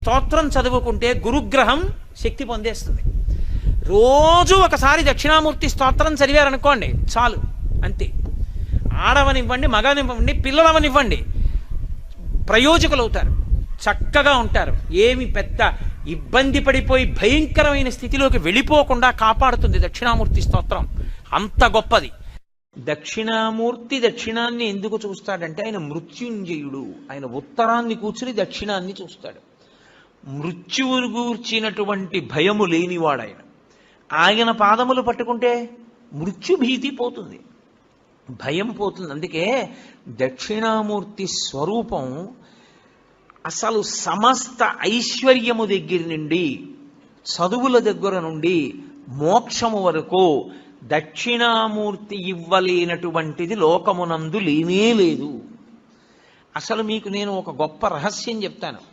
స్తోత్రం చదువుకుంటే గురుగ్రహం శక్తి పొందేస్తుంది. రోజు ఒకసారి దక్షిణామూర్తి స్తోత్రం చదివారనుకోండి చాలు, అంతే. ఆడవనివ్వండి, మగనివ్వండి, పిల్లలవనివ్వండి, ప్రయోజకులు అవుతారు, చక్కగా ఉంటారు. ఏమి పెద్ద ఇబ్బంది పడిపోయి భయంకరమైన స్థితిలోకి వెళ్ళిపోకుండా కాపాడుతుంది దక్షిణామూర్తి స్తోత్రం. అంత గొప్పది. దక్షిణామూర్తి దక్షిణాన్ని ఎందుకు చూస్తాడంటే ఆయన మృత్యుంజయుడు. ఆయన ఉత్తరాన్ని కూర్చుని దక్షిణాన్ని చూస్తాడు. మృత్యువును గూర్చినటువంటి భయము లేనివాడు ఆయన. ఆయన పాదములు పట్టుకుంటే మృత్యుభీతి పోతుంది, భయం పోతుంది. అందుకే దక్షిణామూర్తి స్వరూపం అసలు సమస్త ఐశ్వర్యము దగ్గర నుండి, చదువుల దగ్గర నుండి, మోక్షము వరకు దక్షిణామూర్తి ఇవ్వలేనటువంటిది లోకమునందు లేనే లేదు. అసలు మీకు నేను ఒక గొప్ప రహస్యం చెప్తాను.